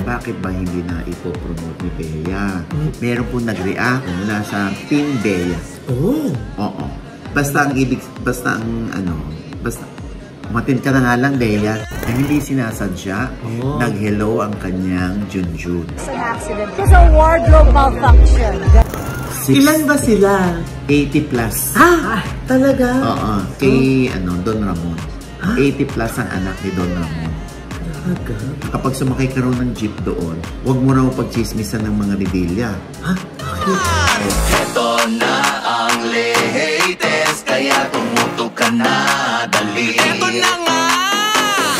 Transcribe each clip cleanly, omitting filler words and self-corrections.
bakit ba hindi na ipopromote ni Bea? Meron po nag-react mula sa Team Bea. Oh. Oo. Basta matin ka na nga lang, Bea, na hindi sinasadya, nag-hello ang kanyang Junjun. It's an accident. It's a wardrobe malfunction. Ilan ba sila? 80 plus. Ah, talaga? Oo. Kay, Don Ramon. 80 plus ang anak ni Don Ramon. Talaga? Kapag sumakay ka ng jeep doon, huwag mo raw pagchismisan ng mga rebelya. Ha? Bakit? Ito na ang latest, kaya tumutok ka na, dali. Ito na nga!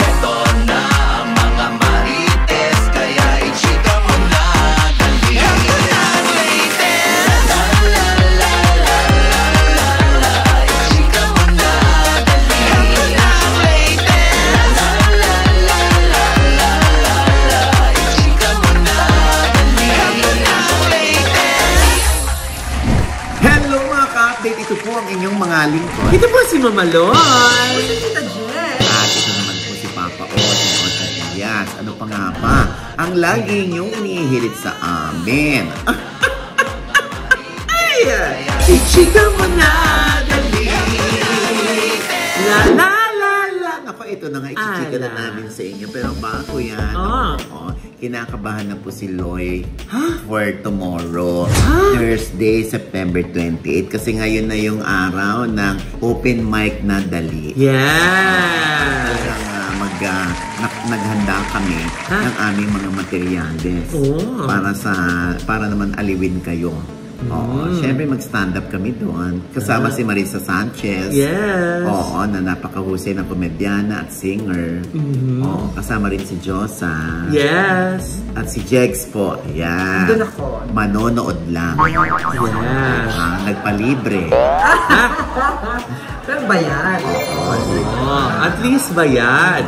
Ito na ang mga marites, kaya i-chika mo na, dali. Ito na ang latest! La la la la la la la, i-chika mo na, dali. Ito na ang latest! La la la la la la la, i-chika mo na, dali. Ito na ang latest! Hello mga ka-update! Ito po ang inyong mga lingkod. Ito po si Mama Loy. At ito naman po si Papa O, si Ocha Elias. Ano pa nga ba? Ang lagi niyong inihirit sa amin. Ay! Ichika mo na, dali. La la la la. Ako, ito na nga, ichichika na namin sa inyo. Pero bago yan, kinakabahan na po si Loy for tomorrow, Thursday, September 28. Kasi ngayon na yung araw ng open mic na dali. Yeah! Naghanda kami ng aming mga materyales para naman aliwin kayo. Siyempre mag-stand up kami doon. Kasama si Marisa Sanchez. Yes. Oo, na napakahusay na komedyana at singer. Oo, kasama rin si Josa. Yes. At si Jegs po. Ayan. Doon ako. Manonood lang. Yes. Nagpalibre. Pero bayad. At least bayad.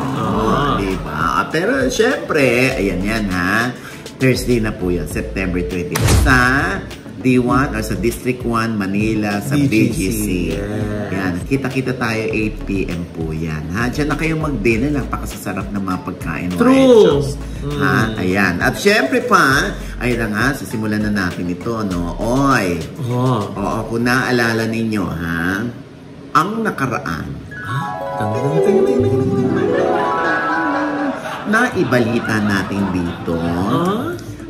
Diba? Pero syempre, ayan yan ha. Thursday na po yan, September 20. Sa D1 or sa District 1, Manila, sa BGC. Yan, kita-kita tayo 8 PM po yan. Ha? Diyan na kayong mag-dinner, napakasasarap ng mga pagkain. True! Ha? Ayan. At syempre pa, ay na nga, sisimulan na natin ito, no? Oy! Oo, kung naaalala ninyo, ha? Ang nakaraan, naibalita natin dito,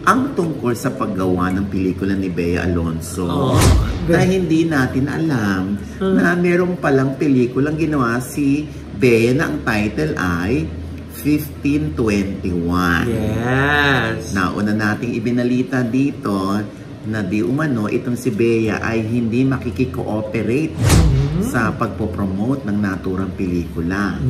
ang tungkol sa paggawa ng pelikula ni Bea Alonzo na hindi natin alam na meron palang pelikulang ginawa si Bea na ang title ay 1521. Yes. Nauna nating ibinalita dito na di umano itong si Bea ay hindi makikikooperate sa pagpopromote ng naturang pelikula.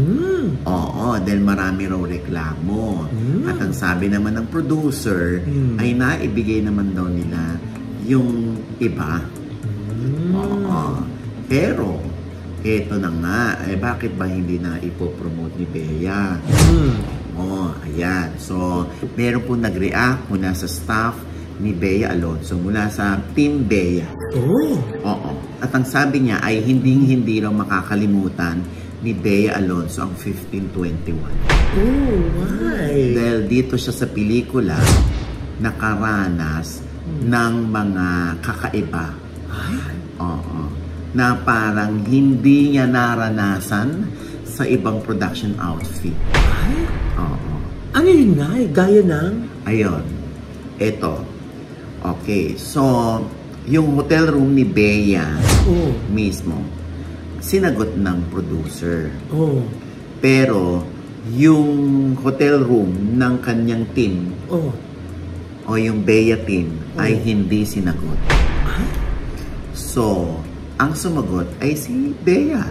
Oo, dahil marami raw reklamo. At ang sabi naman ng producer ay naibigay naman daw nila yung iba. Oo. Pero, eto na nga, bakit ba hindi na ipopromote ni Bea? Ayan. So, meron po nag-react mula sa staff ni Bea Alonzo, mula sa Team Bea. Oo. At ang sabi niya ay hindi raw makakalimutan ni Bea Alonzo ang 1521. Why? Dahil dito siya sa pelikula nakaranas ng mga kakaiba. Oo. Na parang hindi niya naranasan sa ibang production outfit. Oo. Ano yun nga? Gaya ng? Ayun. Ito. Okay. So, yung hotel room ni Bea mismo, sinagot ng producer. Pero, yung hotel room ng kanyang team, o yung Bea team, ay hindi sinagot. So, ang sumagot ay si Bea.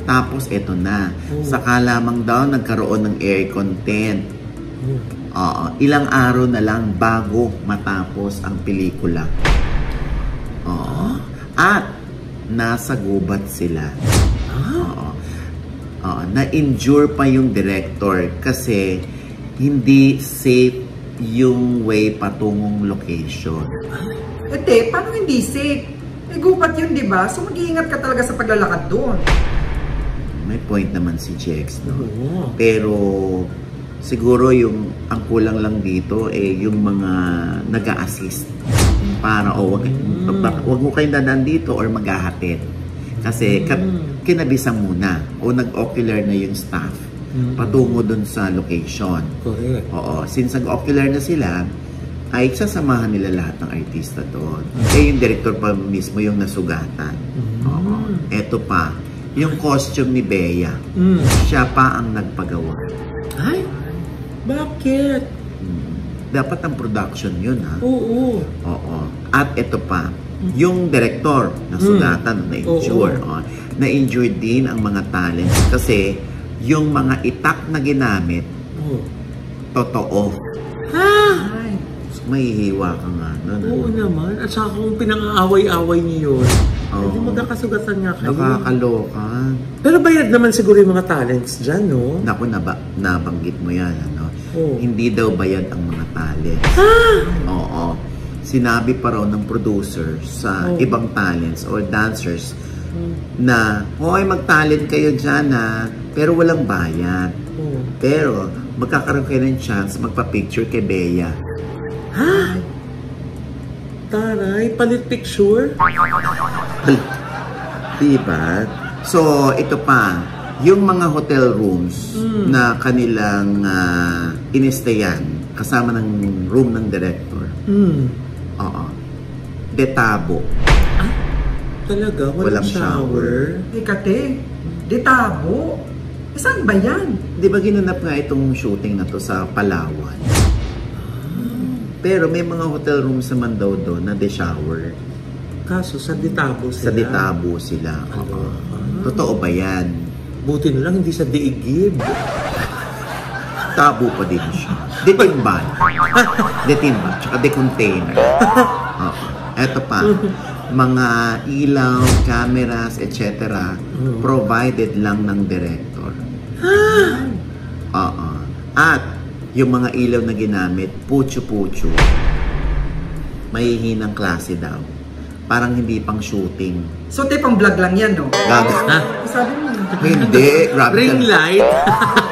Tapos, eto na. Saka lamang daw nagkaroon ng air content. Ilang araw na lang bago matapos ang pelikula. At nasa gubat sila. Na-injure pa yung director kasi hindi safe yung way patungong location. Ete, paano hindi safe? Gubat yun, di ba? So mag-iingat ka talaga sa paglalakad doon. May point naman si Jex, no? Pero Siguro ang kulang lang dito yung mga nag-a-assist para wag mo kayong dadaan dito or maghahatid. Kasi kinabisan muna o nag-ocular na yung staff patungo dun sa location. Correct. Oo. Since nag-ocular na sila, ay sasamahan nila lahat ng artista doon. Yung director pa mismo yung nasugatan. Oo. Eto pa, yung costume ni Bea, siya pa ang nagpagawa. Ay, bakit? Dapat ang production yun, ha? Oo. Oo. At eto pa, yung director nasugatan, na-injure. Na-injure din ang mga talents kasi yung mga itak na ginamit, totoo. Ay. Mahihiwa ka nga nun. Oo naman. At saka kung pinang-aaway-aaway niyo yun, hindi magkakasugatan nga kayo. Nakakaloka. Pero bayad naman siguro yung mga talents dyan, no? Naku, nabanggit mo yan, ano? Oo. Hindi daw bayad ang mga talents. Oo. Sinabi pa raw ng producer sa ibang talents or dancers na, hoy, mag-talent kayo dyan, ha? Pero walang bayad. Pero, magkakaroon kayo ng chance magpa-picture kay Bea. Ha? Taray, palit picture? Diba? So, ito pa, yung mga hotel rooms na kanilang inistayan kasama ng room ng director. Oo. Detabo. Ah, talaga? Walang shower? Kate, detabo. Saan ba yan? Di ba ginanap nga itong shooting na to sa Palawan? Pero may mga hotel rooms naman daw doon na de-shower. Kaso sa Ditabo sila? Sa Ditabo sila. Totoo ba yan? Buti na lang hindi sa Diigib. Tabo pa din siya. Detimba. Detimba. Tsaka de-container. Eto pa. Mga ilaw, cameras, etc. Provided lang ng director. At yung mga ilaw na ginamit, pucho-pucho. Mahihinang klase daw. Parang hindi pang shooting. So, pang vlog lang yan, no? Ha? Sabi mo. Hindi. Ring light?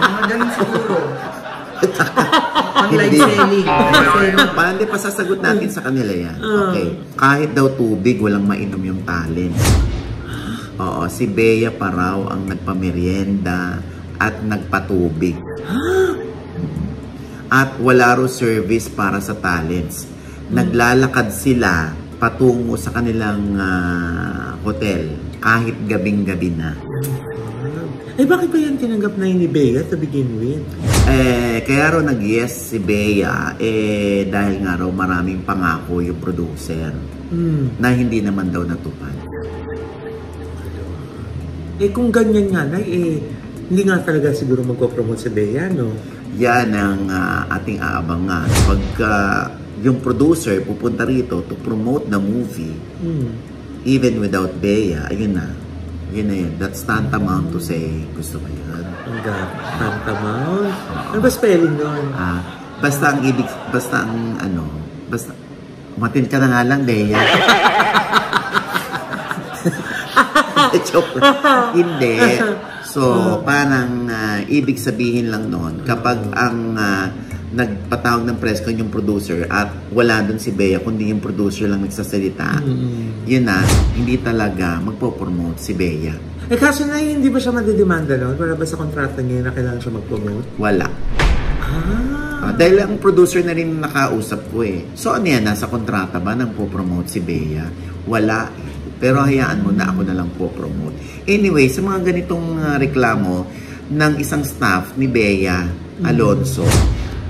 Mga ganun siguro. Pang live selling. Parang di pa sasagot natin sa kanila yan. Okay. Kahit daw tubig, walang mainom yung talent. Oo, si Bea pa raw ang nagpamerienda at nagpatubig. At wala raw service para sa talents. Naglalakad sila patungo sa kanilang hotel kahit gabing-gabi na. Bakit ba yan tinanggap na yun ni Bea to begin with? Kaya raw nag-yes si Bea dahil nga raw maraming pangako yung producer na hindi naman daw natupad. Kung ganyan nga na, hindi nga talaga siguro magpo-promote si Bea, no? Yan ang ating aabangan. Pagka yung producer pupunta rito to promote the movie, even without Bea, ayun na. Yun na yun. That's tantamount to say, gusto ko yan. Ang tantamount? Ano ba spelling nun? Basta umatin ka na nga lang, Bea. Hindi. So, parang ibig sabihin lang noon, kapag ang nagpatawag ng press con yung producer at wala dun si Bea, kundi yung producer lang nagsasalita, yun na, hindi talaga magpo-promote si Bea. Kaso na hindi ba siya madidemanda noon? Para ba sa kontrata niya na kailangan siya mag-promote? Wala. Dahil ang producer na rin nakausap ko So, ano yan? Nasa kontrata ba nang po-promote si Bea? Wala. Pero hayaan mo na ako na lang po-promote. Anyway, sa mga ganitong reklamo ng isang staff ni Bea Alonso,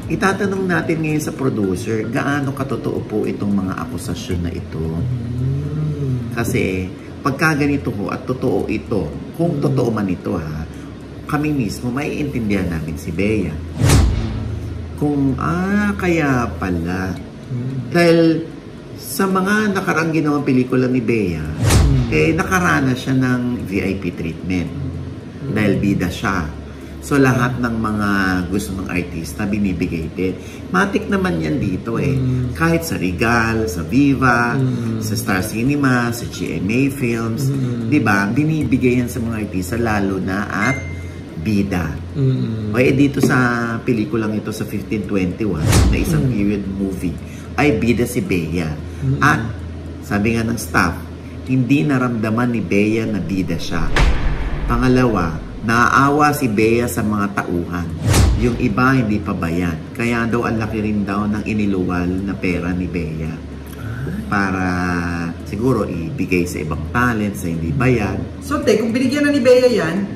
itatanong natin ngayon sa producer, gaano katotoo po itong mga akusasyon na ito? Kasi, pagka ganito ho at totoo ito, kung totoo man ito kami mismo, maiintindihan namin si Bea. Kung, kaya pala. Dahil, sa mga nakaraang ginawang pelikula ni Bea, nakaranas siya ng VIP treatment. Dahil bida siya. So, lahat ng mga gusto ng artista, binibigay din. Matik naman yan dito Kahit sa Regal, sa Viva, sa Star Cinema, sa GMA Films, diba? Binibigay yan sa mga artista, lalo na at bida. O dito sa pelikulang ito sa 1521, na isang period movie, ay bida si Bea. At sabi nga ng staff, hindi naramdaman ni Bea na bida siya. Pangalawa, naaawa si Bea sa mga tauhan. Yung iba hindi pa bayad. Kaya daw ang laki rin daw ng iniluwal na pera ni Bea. Para siguro ibigay sa ibang talent, sa hindi bayad. So, kung binigyan na ni Bea yan,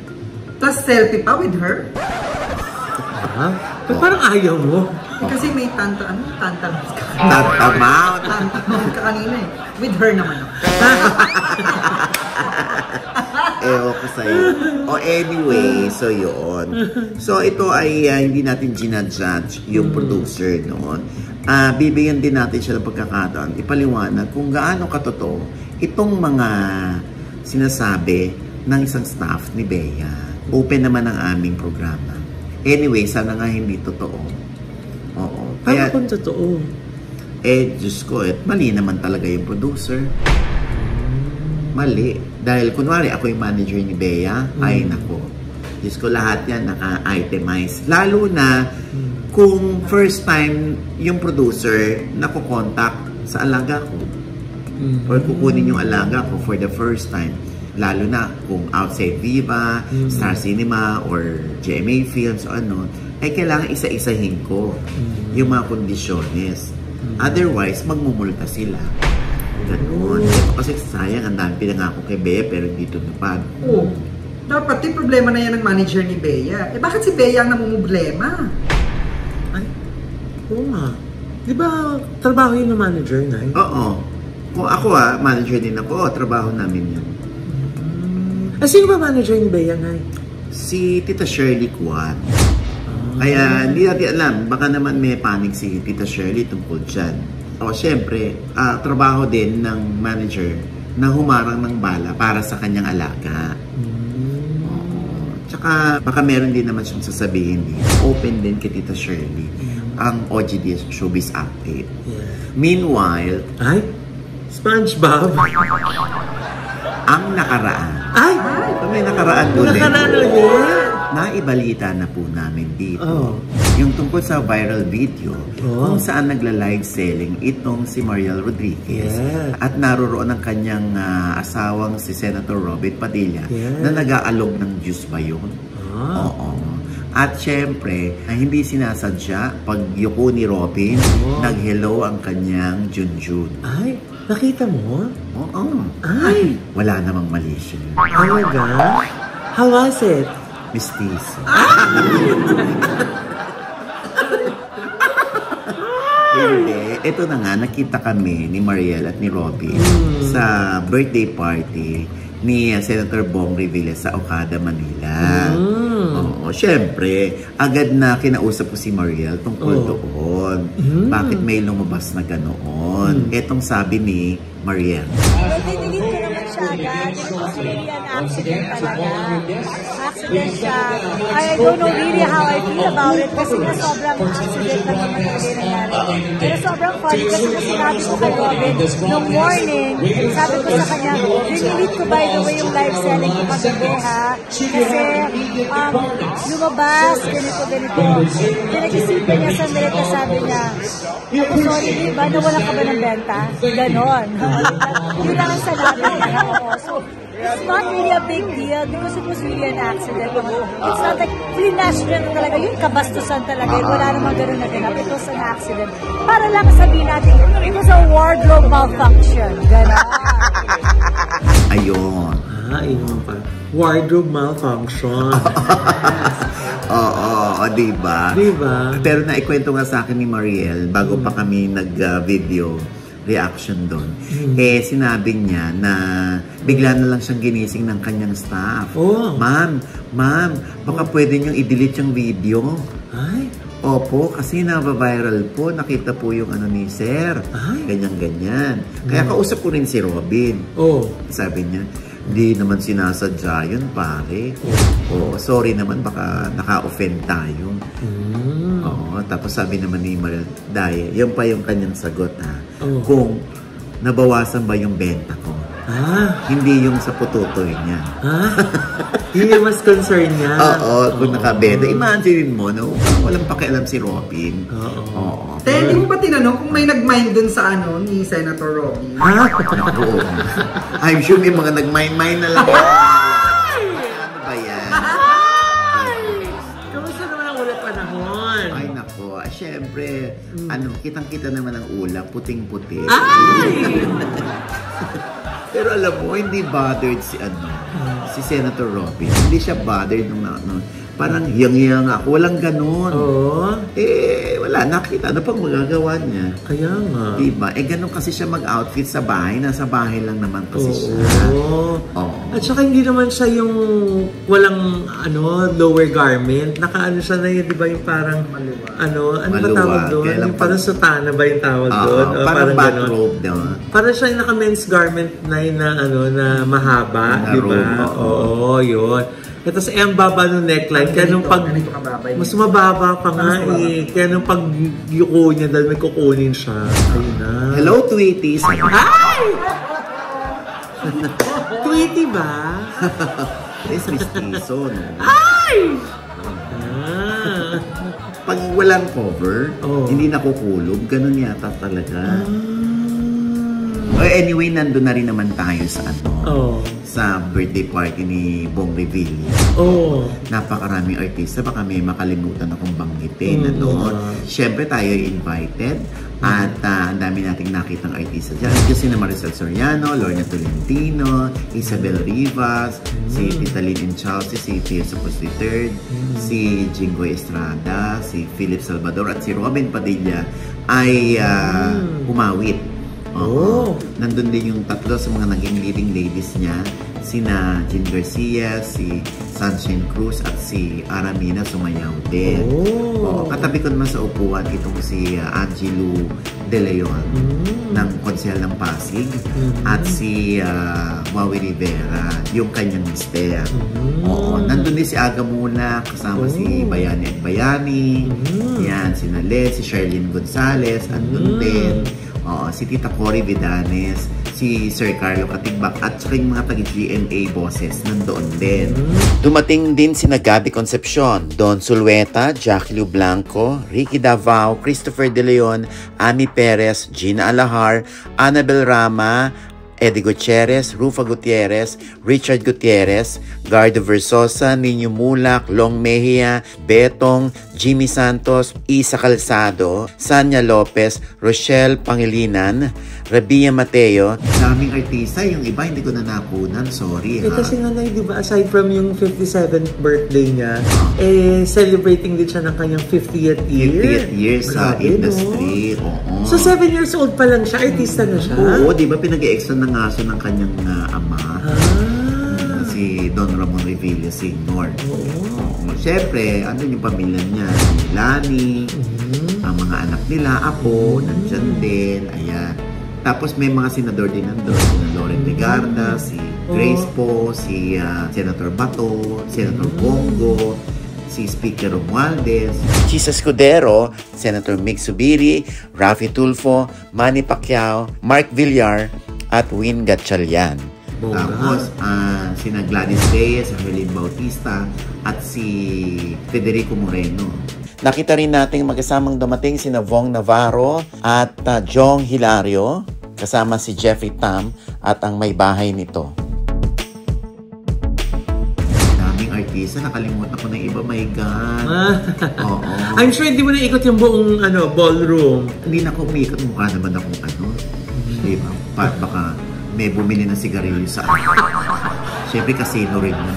plus selfie pa with her? Parang ayaw mo. Kasi may tantamount ka kanina eh. With her naman ako. Ewan ko sa'yo. Anyway, so yun. So ito ay hindi natin ginadjudge yung producer noon. Bibigyan din natin siya ng pagkakataon, ipaliwanag kung gaano katotoo itong mga sinasabi ng isang staff ni Bea. Open naman ang aming programa. Anyway, sana nga hindi totoo. Oo. Kaya kung totoo? Diyos ko, mali naman talaga yung producer. Mali. Dahil kunwari ako yung manager ni Bea, ay nako. Diyos ko, lahat yan naka-itemize. Lalo na kung first time yung producer nakukontak sa alaga ko. Or kukunin yung alaga ko for the first time. Lalo na kung outside Viva, Star Cinema, or GMA Films, o ano, ay kailangan isa-isahin ko yung mga kondisyones. Otherwise, magmumulta sila. Ganun. Kasi sayang, ang dami pinangako kay Bea pero hindi tumupad. Dapat yung problema na yan ng manager ni Bea. Bakit si Bea ang namumblema? Ay, oo nga. Di ba trabaho yun ng manager, Nay? Oo. Kung ako manager din ako, trabaho namin yun. Sino ba manager ni Bea, Nay? Si Tita Shirley Kwan. Kaya hindi natin alam, baka naman may panic si Tita Shirley tungkol dyan. O syempre, trabaho din ng manager na humarang ng bala para sa kanyang alaga. Tsaka baka meron din naman siyang sasabihin din. Open din kay Tita Shirley ang OGD Showbiz Update. Meanwhile, ay, SpongeBob. Ang nakaraan. Ay! May nakaraan ulit. Nakaraan ulit. Naibalita na po namin dito. Yung tungkol sa viral video kung saan nagla-live selling itong si Mariel Rodriguez at naroroon ang kanyang asawang si Senator Robert Padilla na nag-aalog ng juice ba yun? Oo. At syempre, hindi sinasadya pag yuko ni Robin, nag-hello ang kanyang Junjun. Ay, nakita mo? Oo. Ay, wala namang mali siya. Talaga? How was it? Mistiso. Hindi. Ito na nga, nakita kami ni Mariel at ni Robin sa birthday party ni Senator Bong Revilla sa Okada, Manila. Oo, syempre, agad na kinausap ko si Mariel tungkol doon. Bakit may lumabas na ganoon? Etong sabi ni Mariel. Delete ko naman siya agad. It was really an accident talaga. Accident siya. I don't know really how I feel about it kasi nga sobrang accident lang naman talaga yung nangyari. Pero sobrang funny kasi sinabi ko kay Robin nung morning, sabi ko sa kanya, delete ko by the way yung live selling ko kagabi ha. Kasi lumabas, ganito. Pinag-isipan niya sa Amerika, sabi niya, ako sorry, di ba, nawalan ka ba ng benta? Ganon. Yun lang ang salamin. So, it's not really a big deal because it was really an accident. It's not like flash na talaga. Yung kabastusan talaga. Wala namang ganun na ganap. It was an accident. Para lang sabihin natin, it was a wardrobe malfunction. Ganon. Ayun. Ayun pa. Wardrobe malfunction. Oo, diba? Diba? Pero naikwento nga sa akin ni Mariel bago pa kami nag-video reaction doon. Sinabi niya na bigla na lang siyang ginising ng kanyang staff. Ma'am, baka pwede niyong i-delete yung video. Ay? Opo, kasi na-viral po. Nakita po yung ano ni Sir. Ganyan-ganyan. Kaya kausap ko rin si Robin. Sabi niya, hindi naman sinasadya yun, pare. Sorry naman, baka naka-offend tayo. Tapos sabi naman ni Mariel, Daya, yun pa yung kanyang sagot ha. Kung nabawasan ba yung benta ko. Hindi yung sa pututoy niya. Yun yung mas concern niya. Oo, kung nakabeda. Imagine mo, no? Walang pakialam si Robin. Oo. Hindi mo ba tinanong kung may nag-mind dun sa ano ni Senator Robin? Oo. I'm sure may mga nag-mind na lang. Ano ba yan? Kamusta naman ang ulat panahon? Ay, nako. Siyempre, kitang-kita naman ang ulap, puting-puti. Pero alam mo, hindi bothered si Senator Robin. Hindi siya bothered nung parang hiyang-hiyang ako. Walang ganun. Wala. Nakita. Ano pang magagawa niya? Kaya nga. Diba? Ganun kasi siya mag-outfit sa bahay. Nasa bahay lang naman kasi siya. At saka hindi naman siya yung walang lower garment. Nakaano siya na yun, di ba yung parang ano ba tawag doon? Yung parang sutana ba yung tawag doon? Parang bathrobe daw. Parang siya yung naka-men's garment na na mahaba, di ba? Oo, yun. At tapos ang baba ng neckline, kaya nung pag mas mababa pa nga kaya nung pag yuko niya dahil may kukunin siya. Ayun na. Hello, Tweeties! Ay! Tweety ba? Yes, mistiso, no? Ay! Pag walang cover, hindi nakukulog, ganun yata talaga. Anyway, nandun na rin naman tayo sa sa birthday party ni Bong Revilla. Napakaraming artista, baka may makalimutan akong banggitin. Siyempre tayo invited at ang dami nating nakitang artista dyan. Kasi na Maricel Soriano, Lorna Tolentino, Isabel Rivas, si Tita Lynn Enchalce, si Theo Sapos III, si Jingoy Estrada, si Philip Salvador at si Robin Padilla ay humawit. Nandun din yung tatlo sa mga naging leading ladies niya, sina Jean Garcia, si Sunshine Cruz at si Aramina sumayaw din. Katabi ko naman sa upuan itong si Angelo De Leon ng Konsehal ng Pasig at si Wawi Rivera, yung kanyang mister. Nandun din si Aga Muna kasama si Bayani at Bayani. Yan, si Naled, si Sherlyn Gonzalez, andun din. Si Tita Cory Vidanes, si Sir Carlo Katigbak at saka yung mga taga-GMA bosses nandoon din. Dumating din si Gabi Concepcion, Don Sulueta, Jackie Lu Blanco, Ricky Davao, Christopher De Leon, Ami Perez, Gina Alahar, Annabel Rama, Eddie Gutierrez, Rufa Gutierrez, Richard Gutierrez, Gardo Versosa, Nino Mulak, Long Mejia, Betong, Jimmy Santos, Isa Calzado, Sanya Lopez, Rochelle Pangilinan, Rabia Mateo. Daming artista, yung iba hindi ko na nakunan, sorry ha. Kasi nga di ba, aside from yung 57th birthday niya, celebrating din siya ng kanyang 50th year. 50th year sa industry. So 7 years old pa lang siya, artista na siya? Oo, di ba pinag-e-extra ng aso ng kanyang ama? Si Don Ramon Revilla Sr. Siyempre, ano yung pamilya niya? Si Lani, ang mga anak nila, Apo, nandyan din, ayan. Tapos may mga senador din nandun, si Loren Legarda, si Grace Po, si Senator Bato, Senator Bongo, si Speaker Romualdez, Chisa Escudero, Senator Mig Subiri, Raffy Tulfo, Manny Pacquiao, Mark Villar, at Win Gatchalian. Tapos, sina Gladys Reyes, Herlyn Bautista, at si Federico Moreno. Nakita rin natin magkasamang dumating sina Vong Navarro at Jong Hilario, kasama si Jeffrey Tam at ang may bahay nito. Daming artista, nakalimutan ko na iba, my God. I'm sure hindi mo na ikot yung buong ballroom. Hindi na ako umiikot, mukha naman akong diba? Baka may bumili ng sigarilyo sa akin. Siyempre, casino rin mo.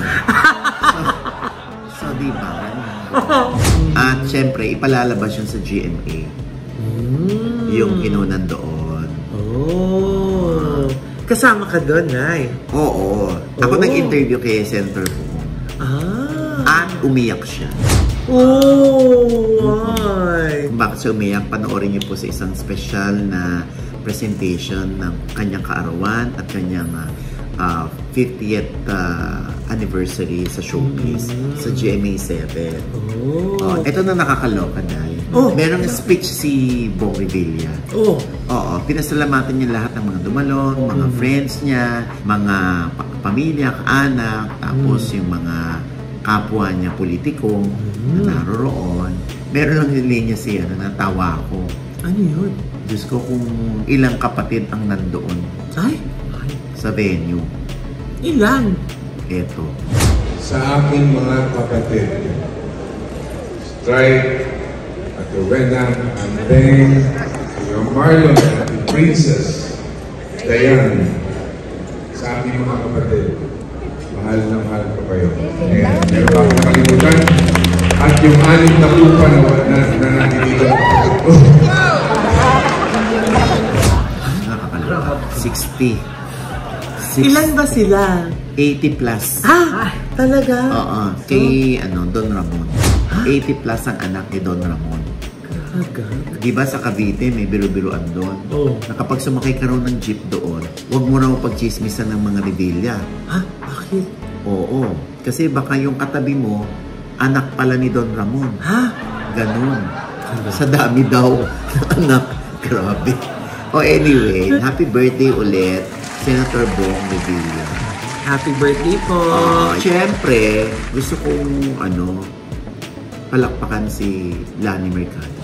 So, diba? At siyempre, ipalalabas yun sa GMA. Yung kinunan doon. Kasama ka doon, Nay? Oo. Ako nag-interview kay Senator Bong. At umiyak siya. Kung bakit siya umiyak, panoorin niyo po sa isang special na presentation ng kanyang kaarawan at kanyang 50th anniversary sa showcase sa GMA 7. Ito na nakakaloka dahil Merong speech si Bong Revilla. Oo, pinasalamatan niya lahat ng mga dumalong, mga friends niya, mga pamilya, anak, tapos yung mga kapwa niya politiko na naroroon. Meron lang yung linya siya na natawa ko. Ano yun? Diyos ko kung ilang kapatid ang nandoon sa venue. Ilan? Eto. Sa aking mga kapatid, Strike, at Rowena, and then your Marlon at the Princess, Diane, sa aking mga kapatid, mahal na mahal ko kayo. And meron pa akong nakalimutan, at yung 6 na lupa na nakikita ko. Nakakalawa. 60. Ilan ba sila? 80 plus. Talaga? Oo. Kay Don Ramon. 80 plus ang anak ni Don Ramon. Diba sa Cavite may biro-biroan doon? Na kapag sumakay ka raw ng jeep doon, huwag mo raw pagchismisan ng mga Revilla. Bakit? Oo. Kasi baka yung katabi mo, anak pala ni Don Ramon. Ganun. Sa dami daw ng anak. Grabe. Anyway, happy birthday ulit, Senator Bong Revilla. Happy birthday po! Siyempre, gusto kong palakpakan si Lani Mercado.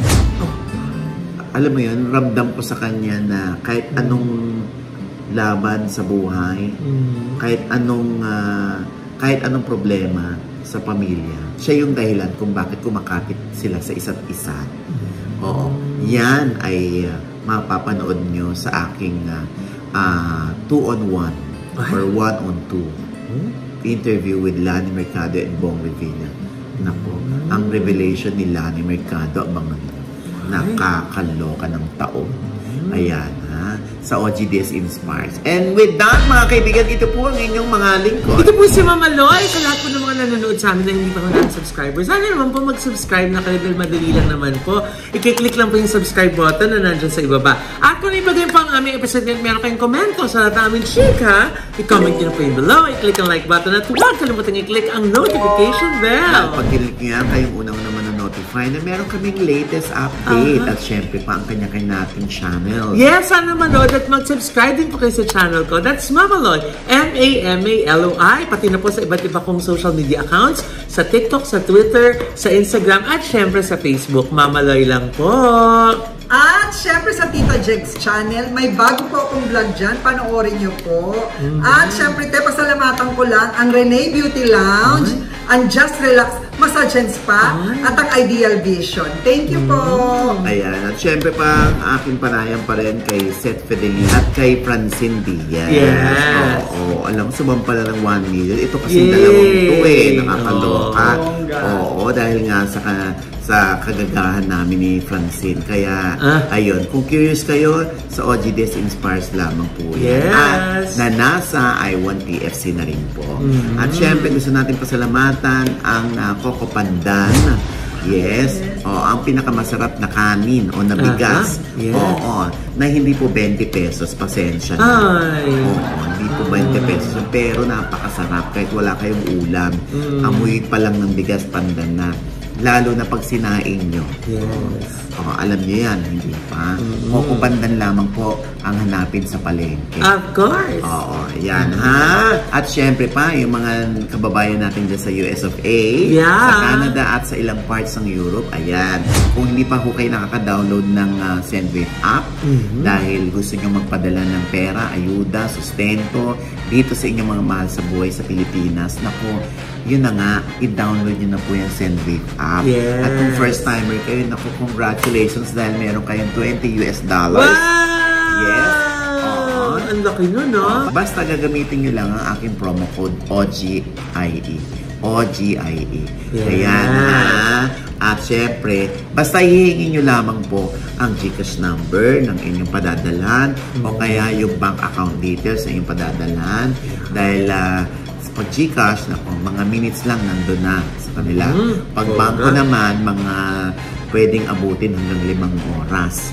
Alam mo yun, ramdam ko sa kanya na kahit anong laban sa buhay, kahit anong problema sa pamilya, siya yung dahilan kung bakit kumakapit sila sa isa't isa. Oo. Yan ay mapapanood nyo sa aking 2-on-1 or 1-on-2 interview with Lani Mercado and Bong Revilla. Nako, ang revelation ni Lani Mercado, ang mga nakakaloka ng taon. Ayan, sa OGDS Inspires. And with that, mga kaibigan, ito po ang inyong mga lingkod. Ito po si Mama Loy. Sa lahat po ng mga nanonood sa amin na hindi pa namin subscribers, sana naman po mag-subscribe na kayo dahil madali lang naman po. I-click lang po yung subscribe button na nandyan sa ibaba. At kung iba din po ang aming episode at meron kayong komento sa lahat namin chika, i-comment nyo na po yung below, i-click ang like button at huwag kalimutan i-click ang notification bell. Pag-click nyo yan, kayong unang-una notify na meron kaming latest update at syempre pa ang kanya-kanya nating channel. Yes, sana manood at mag-subscribe din po kayo sa channel ko. That's Mamaloy, M-A-M-A-L-O-I. Pati na po sa iba't iba kong social media accounts, sa TikTok, sa Twitter, sa Instagram, at syempre sa Facebook. Mamaloy lang po. At syempre sa Tita Jegs channel, may bago po akong vlog dyan. Panoorin nyo po. At syempre, pasalamatan ko lang ang Renee Beauty Lounge, ang Just Relax Massage and Spa, at ang Ideal Vision. Thank you po! Ayan. At syempre pa, ang aking panayam pa rin kay Seth Fidelina at kay Francine Diaz. Yes! Oo. Alam mo, sumampala ng 1 million. Ito kasi dalawang ito nakakaloka. Oo, dahil nga sa kagagahan namin ni Francine. Kaya, ayun, kung curious kayo, sa OGDS Inspires lamang po yan. Yes! At na nasa I1TFC na rin po. At syempre, gusto natin pasalamatan ang Coco Pandan. Yes. Ang pinakamasarap na kanin o na bigas. Yes. Na hindi po 20 pesos. Pasensya na. Hindi po 20 pesos. Pero napakasarap kahit wala kayong ulam. Amoy pa lang ng bigas pandan na. Lalo na pag sinaing nyo. Yes. Alam nyo yan, hindi pa. Coco Pandan lamang po ang hanapin sa palengke. Of course! Yan At syempre pa, yung mga kababayan natin dyan sa US of A, sa Canada at sa ilang parts ng Europe, ayan. Kung hindi pa ho kayo nakaka-download ng Sendwave app, dahil gusto nyo magpadala ng pera, ayuda, sustento, dito sa inyong mga mahal sa buhay sa Pilipinas, naku, yun na nga, i-download nyo na po yung Sendwave app. Yes. At kung first timer kayo, naku, congratulations dahil meron kayong $20. Wow! Yes. Ang laki nun, no? Basta gagamitin nyo lang ang aking promo code OGIE. OGIE. Yes. Ayan, At syempre, basta hihingi nyo lamang po ang GCash number ng inyong padadalan o kaya yung bank account details ng inyong padadalan. Dahil pag GCash, mga minutes lang nandun na sa kanila. Pag bangko naman, mga pwedeng abutin hanggang 5 oras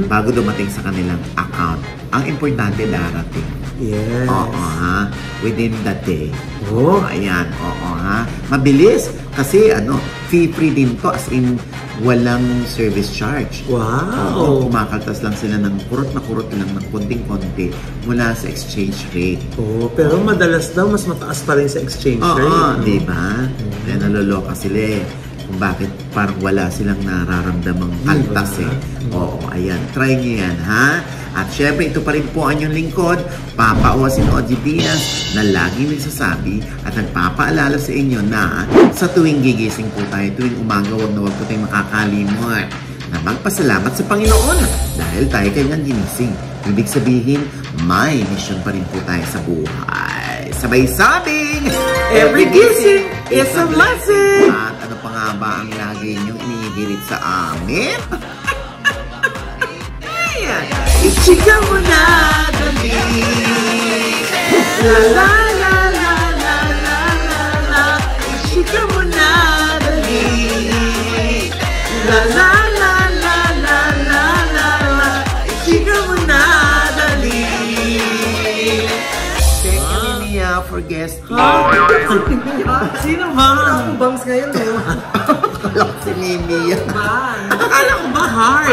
bago dumating sa kanilang account. Ang importante, darating. Yes. Within the day. Ayan. Mabilis. Kasi fee-free din to. As in, walang service charge. Wow! Kumakaltas lang sila ng kurot lang ng konting-konti mula sa exchange rate. Pero madalas daw mas mataas pa rin sa exchange rate. Di ba? Kaya naloloka sila kung bakit parang wala silang nararamdamang kaltas ayan. Try nyo yan, ha? At syempre, ito pa rin po ang inyong lingkod, Papa Osin Oji Diaz, na laging nagsasabi at nagpapaalala sa inyo na sa tuwing gigising po tayo, tuwing umaga, wag na wag po tayong makakalimot na magpasalamat sa Panginoon dahil tayo kanyang ginising. Ibig sabihin, may mission pa rin po tayo sa buhay. Sabay sabing, every gising is a blessing! At ano pa nga ba ang lagi niyong inihigilit sa amin? Ichika mo na, dali. La la la la la la la la. Ichika mo na, dali. La la la la la la la la. Ichika mo na, dali. Thank you, Mia, for guest. Sino ba? Ako bangs ngayon, Akala ko si Mia. Akala ko ba heart?